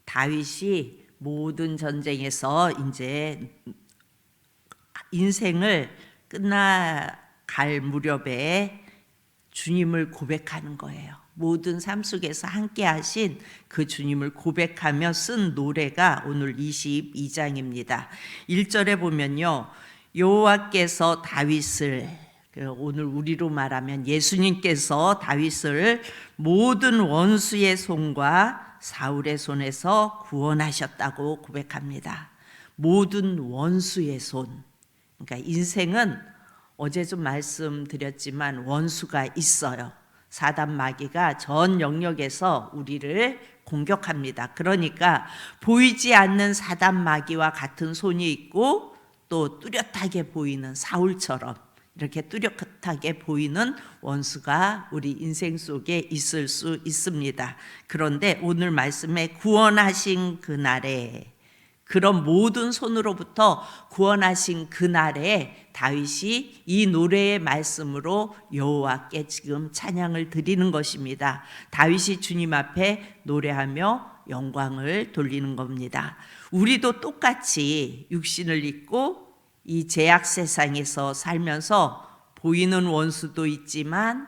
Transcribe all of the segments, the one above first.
다윗이 모든 전쟁에서 이제 인생을 끝나갈 무렵에 주님을 고백하는 거예요. 모든 삶 속에서 함께 하신 그 주님을 고백하며 쓴 노래가 오늘 22장입니다. 1절에 보면요, 여호와께서 다윗을, 오늘 우리로 말하면 예수님께서 다윗을 모든 원수의 손과 사울의 손에서 구원하셨다고 고백합니다. 모든 원수의 손. 그러니까 인생은 어제 좀 말씀드렸지만 원수가 있어요. 사단 마귀가 전 영역에서 우리를 공격합니다. 그러니까 보이지 않는 사단 마귀와 같은 손이 있고 또 뚜렷하게 보이는 사울처럼 이렇게 뚜렷하게 보이는 원수가 우리 인생 속에 있을 수 있습니다. 그런데 오늘 말씀에 구원하신 그날에, 그런 모든 손으로부터 구원하신 그날에 다윗이 이 노래의 말씀으로 여호와께 지금 찬양을 드리는 것입니다. 다윗이 주님 앞에 노래하며 영광을 돌리는 겁니다. 우리도 똑같이 육신을 입고 이 죄악 세상에서 살면서 보이는 원수도 있지만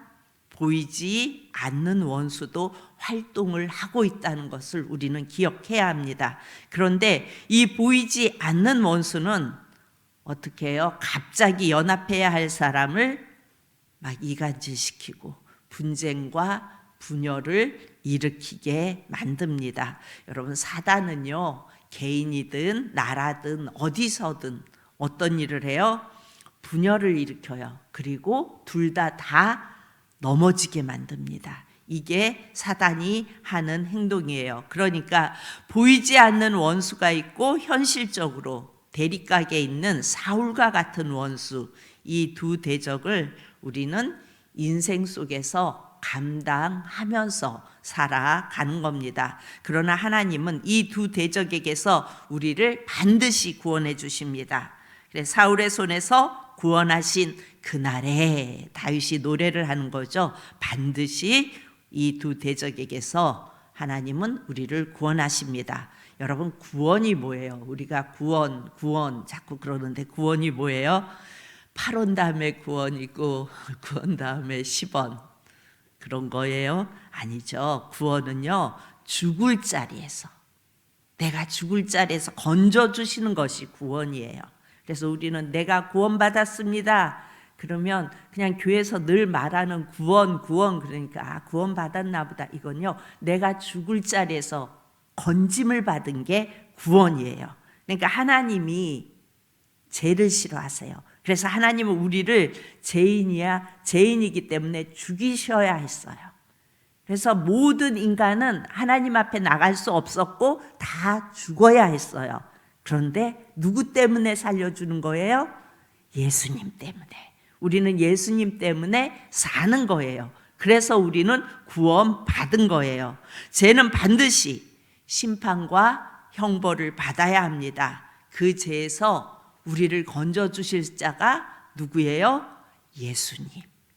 보이지 않는 원수도 활동을 하고 있다는 것을 우리는 기억해야 합니다. 그런데 이 보이지 않는 원수는 어떻게 해요? 갑자기 연합해야 할 사람을 막 이간질시키고 분쟁과 분열을 일으키게 만듭니다. 여러분, 사단은요, 개인이든 나라든 어디서든 어떤 일을 해요? 분열을 일으켜요. 그리고 둘 다 넘어지게 만듭니다. 이게 사단이 하는 행동이에요. 그러니까 보이지 않는 원수가 있고 현실적으로 대립각에 있는 사울과 같은 원수, 이 두 대적을 우리는 인생 속에서 감당하면서 살아가는 겁니다. 그러나 하나님은 이 두 대적에게서 우리를 반드시 구원해 주십니다. 그래서 사울의 손에서 구원하신 그날에 다윗이 노래를 하는 거죠. 반드시 이 두 대적에게서 하나님은 우리를 구원하십니다. 여러분, 구원이 뭐예요? 우리가 구원 자꾸 그러는데 구원이 뭐예요? 8원 다음에 구원이고 9원 다음에 10원 그런 거예요? 아니죠. 구원은요, 죽을 자리에서, 내가 죽을 자리에서 건져주시는 것이 구원이에요. 그래서 우리는 내가 구원받았습니다. 그러면 그냥 교회에서 늘 말하는 구원 그러니까 구원 받았나 보다. 이건요, 내가 죽을 자리에서 건짐을 받은 게 구원이에요. 그러니까 하나님이 죄를 싫어하세요. 그래서 하나님은 우리를 죄인이기 때문에 죽이셔야 했어요. 그래서 모든 인간은 하나님 앞에 나갈 수 없었고 다 죽어야 했어요. 그런데 누구 때문에 살려주는 거예요? 예수님 때문에. 우리는 예수님 때문에 사는 거예요. 그래서 우리는 구원받은 거예요. 죄는 반드시 심판과 형벌을 받아야 합니다. 그 죄에서 우리를 건져주실 자가 누구예요?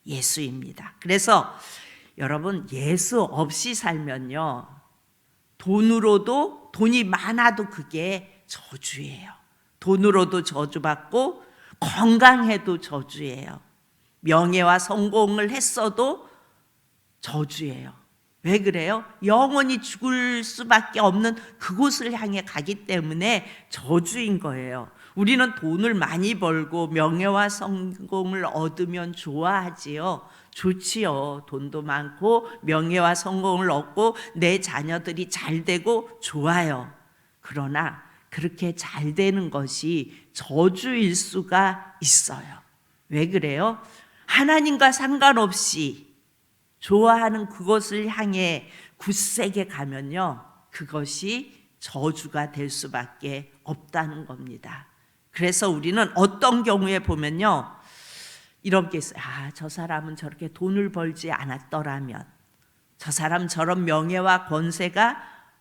예수입니다. 그래서 여러분, 예수 없이 살면요, 돈이 많아도 그게 저주예요. 돈으로도 저주받고 건강해도 저주예요. 명예와 성공을 했어도 저주예요. 왜 그래요? 영원히 죽을 수밖에 없는 그곳을 향해 가기 때문에 저주인 거예요. 우리는 돈을 많이 벌고 명예와 성공을 얻으면 좋아하지요. 좋지요. 돈도 많고 명예와 성공을 얻고 내 자녀들이 잘 되고 좋아요. 그러나 그렇게 잘 되는 것이 저주일 수가 있어요. 왜 그래요? 하나님과 상관없이 좋아하는 그것을 향해 굳세게 가면요, 그것이 저주가 될 수밖에 없다는 겁니다. 그래서 우리는 어떤 경우에 보면요, 이런 게 있어요. 저 사람은 저렇게 돈을 벌지 않았더라면, 저 사람 저런 명예와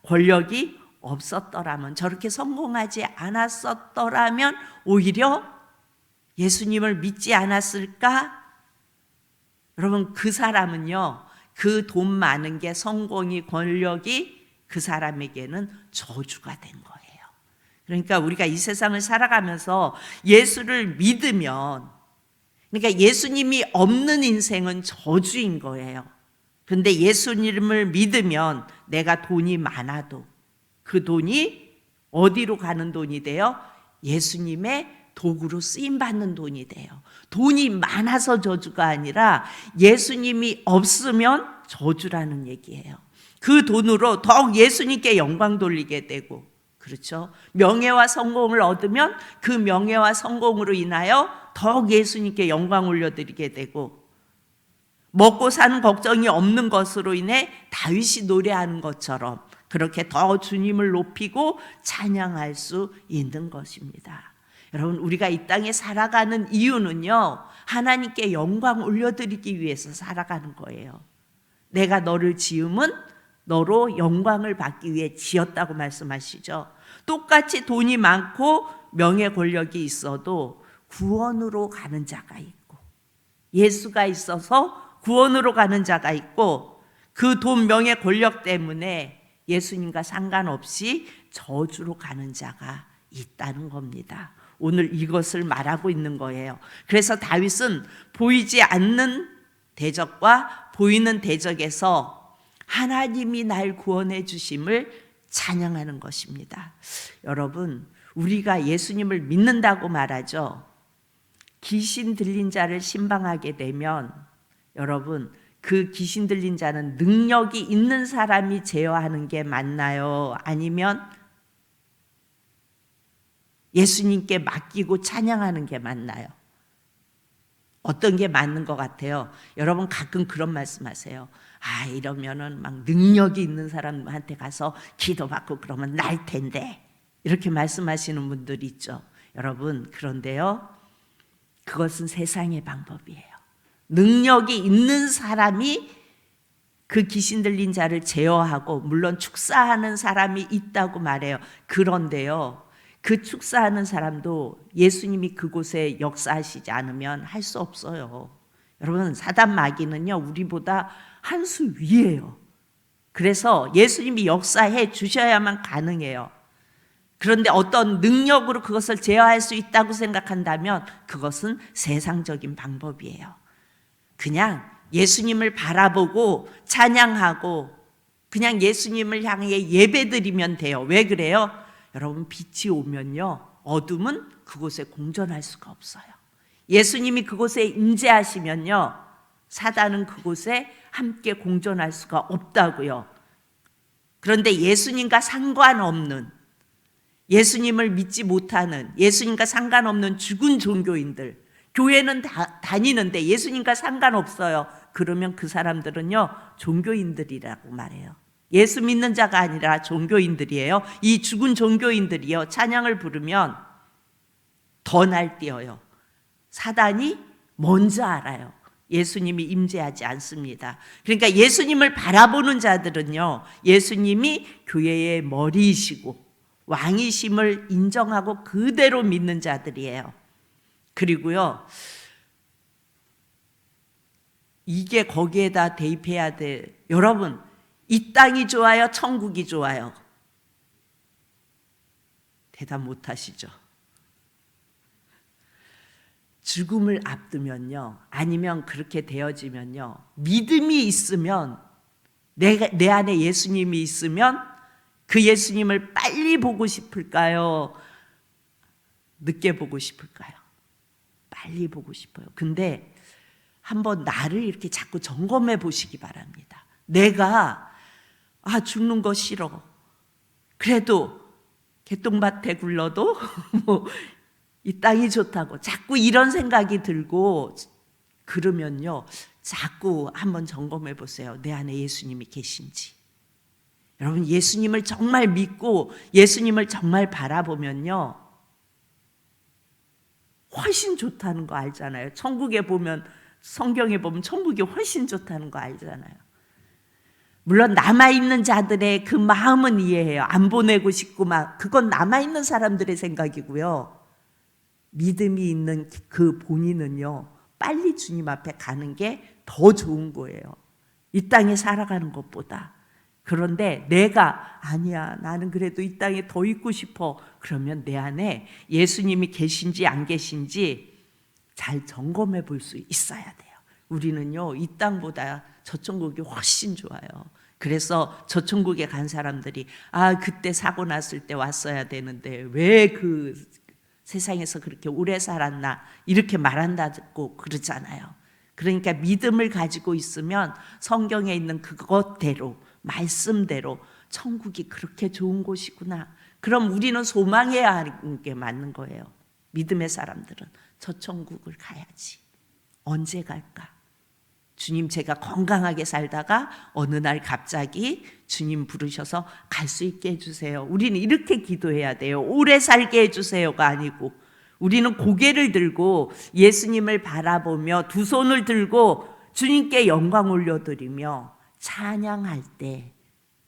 권력이 없었더라면, 저렇게 성공하지 않았었더라면 오히려 예수님을 믿지 않았을까? 여러분, 그 사람은요, 그 돈 많은 게, 성공이, 권력이 그 사람에게는 저주가 된 거예요. 그러니까 우리가 이 세상을 살아가면서 예수를 믿으면, 그러니까 예수님이 없는 인생은 저주인 거예요. 그런데 예수님을 믿으면 내가 돈이 많아도 그 돈이 어디로 가는 돈이 돼요? 예수님의 도구로 쓰임받는 돈이 돼요. 돈이 많아서 저주가 아니라 예수님이 없으면 저주라는 얘기예요. 그 돈으로 더욱 예수님께 영광 돌리게 되고, 그렇죠? 명예와 성공을 얻으면 그 명예와 성공으로 인하여 더욱 예수님께 영광 올려드리게 되고, 먹고 사는 걱정이 없는 것으로 인해 다윗이 노래하는 것처럼 그렇게 더 주님을 높이고 찬양할 수 있는 것입니다. 여러분, 우리가 이 땅에 살아가는 이유는요, 하나님께 영광 올려드리기 위해서 살아가는 거예요. 내가 너를 지음은 너로 영광을 받기 위해 지었다고 말씀하시죠. 똑같이 돈이 많고 명예 권력이 있어도 구원으로 가는 자가 있고, 예수가 있어서 구원으로 가는 자가 있고, 그 돈, 명예, 권력 때문에 예수님과 상관없이 저주로 가는 자가 있다는 겁니다. 오늘 이것을 말하고 있는 거예요. 그래서 다윗은 보이지 않는 대적과 보이는 대적에서 하나님이 날 구원해 주심을 찬양하는 것입니다. 여러분, 우리가 예수님을 믿는다고 말하죠. 귀신 들린 자를 신방하게 되면, 여러분, 그 귀신 들린 자는 능력이 있는 사람이 제어하는 게 맞나요? 아니면 예수님께 맡기고 찬양하는 게 맞나요? 어떤 게 맞는 것 같아요? 여러분, 가끔 그런 말씀하세요. 아, 이러면은 막 능력이 있는 사람한테 가서 기도받고 그러면 날 텐데, 이렇게 말씀하시는 분들이 있죠. 여러분, 그런데요, 그것은 세상의 방법이에요. 능력이 있는 사람이 그 귀신 들린 자를 제어하고, 물론 축사하는 사람이 있다고 말해요. 그런데요, 그 축사하는 사람도 예수님이 그곳에 역사하시지 않으면 할 수 없어요. 여러분, 사단 마귀는요, 우리보다 한 수 위예요. 그래서 예수님이 역사해 주셔야만 가능해요. 그런데 어떤 능력으로 그것을 제어할 수 있다고 생각한다면 그것은 세상적인 방법이에요. 그냥 예수님을 바라보고 찬양하고 그냥 예수님을 향해 예배드리면 돼요. 왜 그래요? 여러분, 빛이 오면요, 어둠은 그곳에 공존할 수가 없어요. 예수님이 그곳에 임재하시면요, 사단은 그곳에 함께 공존할 수가 없다고요. 그런데 예수님과 상관없는, 예수님을 믿지 못하는, 예수님과 상관없는 죽은 종교인들, 교회는 다니는데 예수님과 상관없어요. 그러면 그 사람들은요, 종교인들이라고 말해요. 예수 믿는 자가 아니라 종교인들이에요. 이 죽은 종교인들이요, 찬양을 부르면 더 날뛰어요. 사단이 먼저 알아요. 예수님이 임재하지 않습니다. 그러니까 예수님을 바라보는 자들은요, 예수님이 교회의 머리이시고 왕이심을 인정하고 그대로 믿는 자들이에요. 그리고요, 이게 거기에다 대입해야 돼. 여러분, 이 땅이 좋아요? 천국이 좋아요? 대답 못 하시죠? 죽음을 앞두면요, 아니면 그렇게 되어지면요, 믿음이 있으면, 내 안에 예수님이 있으면 그 예수님을 빨리 보고 싶을까요? 늦게 보고 싶을까요? 빨리 보고 싶어요. 근데 한번 나를 이렇게 자꾸 점검해 보시기 바랍니다. 내가 죽는 거 싫어. 그래도 개똥밭에 굴러도 이 땅이 좋다고 자꾸 이런 생각이 들고 그러면요, 자꾸 한번 점검해 보세요. 내 안에 예수님이 계신지. 여러분, 예수님을 정말 믿고 예수님을 정말 바라보면요, 훨씬 좋다는 거 알잖아요. 천국에 보면, 성경에 보면 천국이 훨씬 좋다는 거 알잖아요. 물론 남아있는 자들의 그 마음은 이해해요. 안 보내고 싶고 막, 그건 남아있는 사람들의 생각이고요. 믿음이 있는 그 본인은요, 빨리 주님 앞에 가는 게 더 좋은 거예요. 이 땅에 살아가는 것보다. 그런데 내가 아니야, 나는 그래도 이 땅에 더 있고 싶어. 그러면 내 안에 예수님이 계신지 안 계신지 잘 점검해 볼 수 있어야 돼요. 우리는요, 이 땅보다 저 천국이 훨씬 좋아요. 그래서 저 천국에 간 사람들이 그때 사고 났을 때 왔어야 되는데 왜 그 세상에서 그렇게 오래 살았나 이렇게 말한다고 그러잖아요. 그러니까 믿음을 가지고 있으면 성경에 있는 그것대로, 말씀대로 천국이 그렇게 좋은 곳이구나. 그럼 우리는 소망해야 하는 게 맞는 거예요. 믿음의 사람들은 저 천국을 가야지. 언제 갈까? 주님, 제가 건강하게 살다가 어느 날 갑자기 주님 부르셔서 갈 수 있게 해주세요. 우리는 이렇게 기도해야 돼요. 오래 살게 해주세요가 아니고, 우리는 고개를 들고 예수님을 바라보며 두 손을 들고 주님께 영광 올려드리며 찬양할 때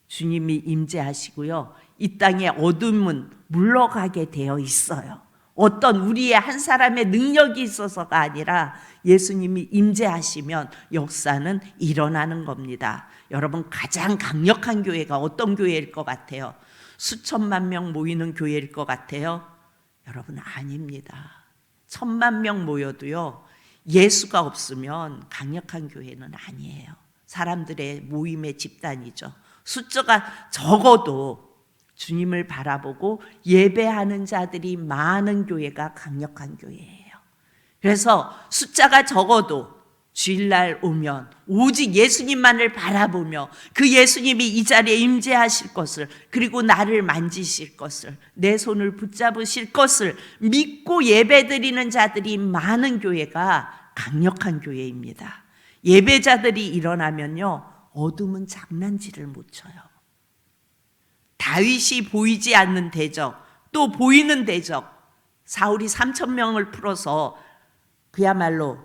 주님이 임재하시고요, 이 땅의 어둠은 물러가게 되어 있어요. 어떤 우리의 한 사람의 능력이 있어서가 아니라 예수님이 임재하시면 역사는 일어나는 겁니다. 여러분, 가장 강력한 교회가 어떤 교회일 것 같아요? 수천만 명 모이는 교회일 것 같아요? 여러분, 아닙니다. 1,000,000명 모여도요, 예수가 없으면 강력한 교회는 아니에요. 사람들의 모임의 집단이죠. 숫자가 적어도 주님을 바라보고 예배하는 자들이 많은 교회가 강력한 교회예요. 그래서 숫자가 적어도 주일날 오면 오직 예수님만을 바라보며 그 예수님이 이 자리에 임재하실 것을, 그리고 나를 만지실 것을, 내 손을 붙잡으실 것을 믿고 예배드리는 자들이 많은 교회가 강력한 교회입니다. 예배자들이 일어나면요, 어둠은 장난질을 못 쳐요. 다윗이 보이지 않는 대적, 또 보이는 대적, 사울이 3,000명을 풀어서 그야말로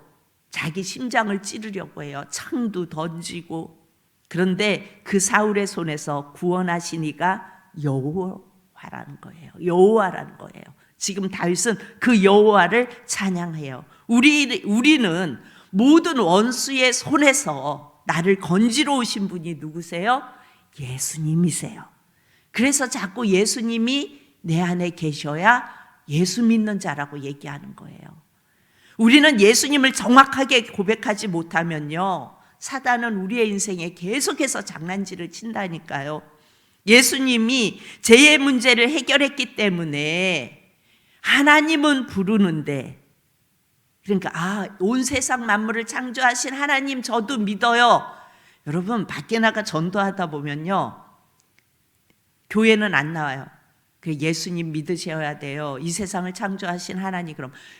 자기 심장을 찌르려고 해요. 창도 던지고. 그런데 그 사울의 손에서 구원하신 이가 여호와라는 거예요. 여호와라는 거예요. 지금 다윗은 그 여호와를 찬양해요. 우리는 모든 원수의 손에서 나를 건지러 오신 분이 누구세요? 예수님이세요. 그래서 자꾸 예수님이 내 안에 계셔야 예수 믿는 자라고 얘기하는 거예요. 우리는 예수님을 정확하게 고백하지 못하면요, 사단은 우리의 인생에 계속해서 장난질을 친다니까요. 예수님이 죄의 문제를 해결했기 때문에 하나님은 부르는데, 그러니까 온 세상 만물을 창조하신 하나님 저도 믿어요. 여러분, 밖에 나가 전도하다 보면요, 교회는 안 나와요. 예수님 믿으셔야 돼요. 이 세상을 창조하신 하나님.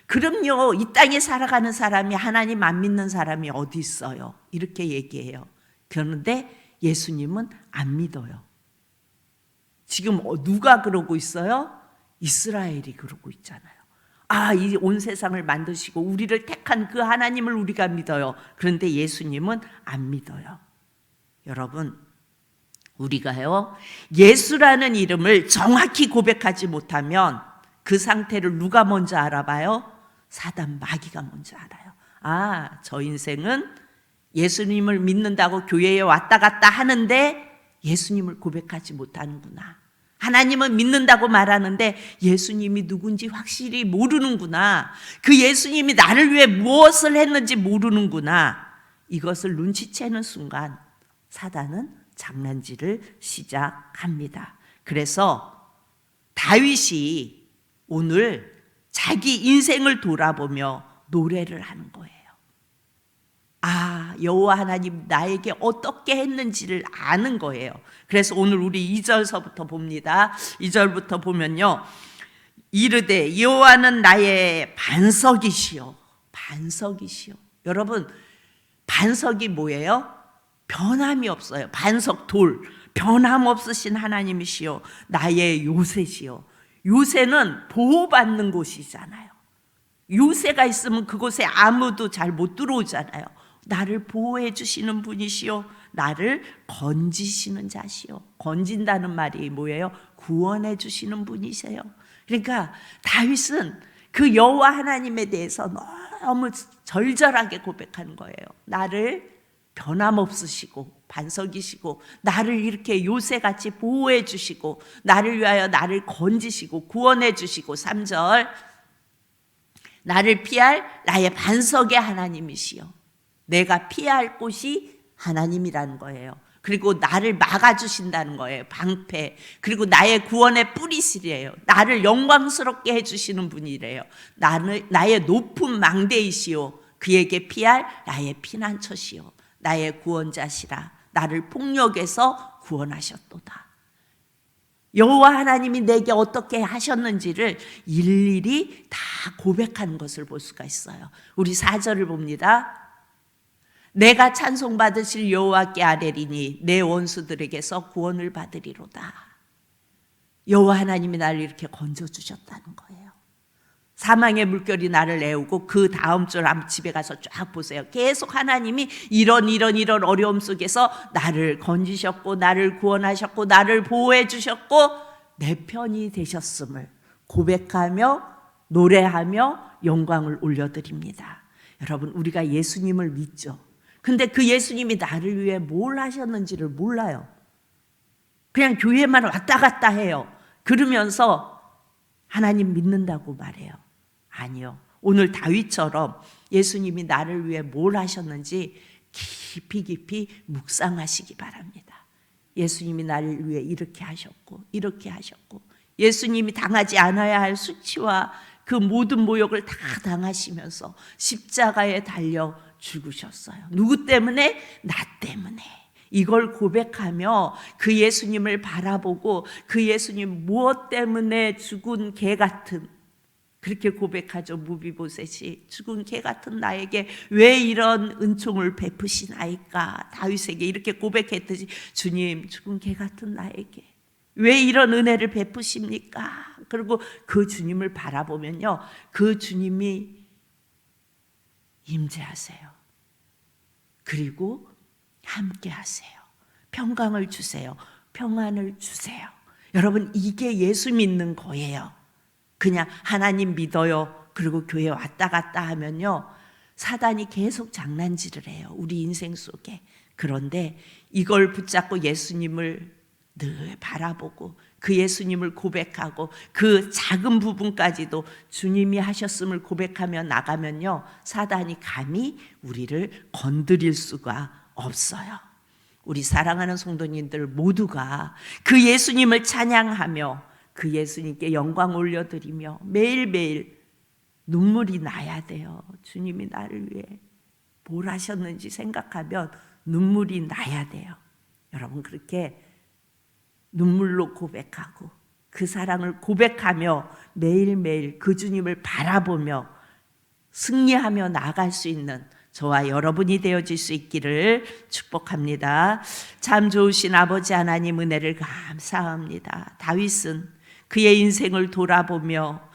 그럼요, 이 땅에 살아가는 사람이 하나님 안 믿는 사람이 어디 있어요? 이렇게 얘기해요. 그런데 예수님은 안 믿어요. 지금 누가 그러고 있어요? 이스라엘이 그러고 있잖아요. 이 온 세상을 만드시고 우리를 택한 그 하나님을 우리가 믿어요. 그런데 예수님은 안 믿어요. 여러분, 우리가요, 예수라는 이름을 정확히 고백하지 못하면 그 상태를 누가 먼저 알아봐요? 사단, 마귀가 먼저 알아요. 저 인생은 예수님을 믿는다고 교회에 왔다 갔다 하는데 예수님을 고백하지 못하는구나. 하나님은 믿는다고 말하는데 예수님이 누군지 확실히 모르는구나. 그 예수님이 나를 위해 무엇을 했는지 모르는구나. 이것을 눈치채는 순간 사단은 장난질을 시작합니다. 그래서 다윗이 오늘 자기 인생을 돌아보며 노래를 하는 거예요. 여호와 하나님 나에게 어떻게 했는지를 아는 거예요. 그래서 오늘 우리 2절서부터 봅니다. 2절부터 보면요, 이르되 여호와는 나의 반석이시요. 반석이시요. 여러분, 반석이 뭐예요? 변함이 없어요. 반석, 돌, 변함없으신 하나님이시요, 나의 요새시요. 요새는 보호받는 곳이잖아요. 요새가 있으면 그곳에 아무도 잘 못 들어오잖아요. 나를 보호해 주시는 분이시요, 나를 건지시는 자시요. 건진다는 말이 뭐예요? 구원해 주시는 분이세요. 그러니까 다윗은 그 여호와 하나님에 대해서 너무 절절하게 고백하는 거예요. 나를 변함없으시고 반석이시고 나를 이렇게 요새같이 보호해 주시고 나를 위하여 나를 건지시고 구원해 주시고 3절 나를 피할 나의 반석의 하나님이시여. 내가 피할 곳이 하나님이라는 거예요. 그리고 나를 막아주신다는 거예요. 방패. 그리고 나의 구원의 뿌리시래요. 나를 영광스럽게 해주시는 분이래요. 나의 높은 망대이시오. 그에게 피할 나의 피난처시오. 나의 구원자시라. 나를 폭력에서 구원하셨도다. 여호와 하나님이 내게 어떻게 하셨는지를 일일이 다 고백하는 것을 볼 수가 있어요. 우리 4절을 봅니다. 내가 찬송받으실 여호와께 아뢰리니 내 원수들에게서 구원을 받으리로다. 여호와 하나님이 나를 이렇게 건져주셨다는 거예요. 사망의 물결이 나를 애우고 그 다음 절 한번 집에 가서 쫙 보세요. 계속 하나님이 이런 어려움 속에서 나를 건지셨고 나를 구원하셨고 나를 보호해 주셨고 내 편이 되셨음을 고백하며 노래하며 영광을 올려드립니다. 여러분 우리가 예수님을 믿죠. 근데 그 예수님이 나를 위해 뭘 하셨는지를 몰라요. 그냥 교회만 왔다 갔다 해요. 그러면서 하나님 믿는다고 말해요. 아니요. 오늘 다윗처럼 예수님이 나를 위해 뭘 하셨는지 깊이 묵상하시기 바랍니다. 예수님이 나를 위해 이렇게 하셨고 이렇게 하셨고 예수님이 당하지 않아야 할 수치와 그 모든 모욕을 다 당하시면서 십자가에 달려 죽으셨어요. 누구 때문에? 나 때문에. 이걸 고백하며 그 예수님을 바라보고 그 예수님 무엇 때문에 죽은 개 같은 그렇게 고백하죠. 무비보셋이 죽은 개 같은 나에게 왜 이런 은총을 베푸시나이까. 다윗에게 이렇게 고백했듯이 주님 죽은 개 같은 나에게 왜 이런 은혜를 베푸십니까? 그리고 그 주님을 바라보면요. 그 주님이 임재하세요. 그리고 함께 하세요. 평강을 주세요. 평안을 주세요. 여러분 이게 예수 믿는 거예요. 그냥 하나님 믿어요. 그리고 교회 왔다 갔다 하면요. 사단이 계속 장난질을 해요. 우리 인생 속에. 그런데 이걸 붙잡고 예수님을 늘 바라보고 그 예수님을 고백하고 그 작은 부분까지도 주님이 하셨음을 고백하며 나가면요. 사단이 감히 우리를 건드릴 수가 없어요. 우리 사랑하는 성도님들 모두가 그 예수님을 찬양하며 그 예수님께 영광 올려드리며 매일매일 눈물이 나야 돼요. 주님이 나를 위해 뭘 하셨는지 생각하면 눈물이 나야 돼요. 여러분 그렇게 눈물로 고백하고 그 사랑을 고백하며 매일매일 그 주님을 바라보며 승리하며 나아갈 수 있는 저와 여러분이 되어질 수 있기를 축복합니다. 참 좋으신 아버지 하나님 은혜를 감사합니다. 다윗은 그의 인생을 돌아보며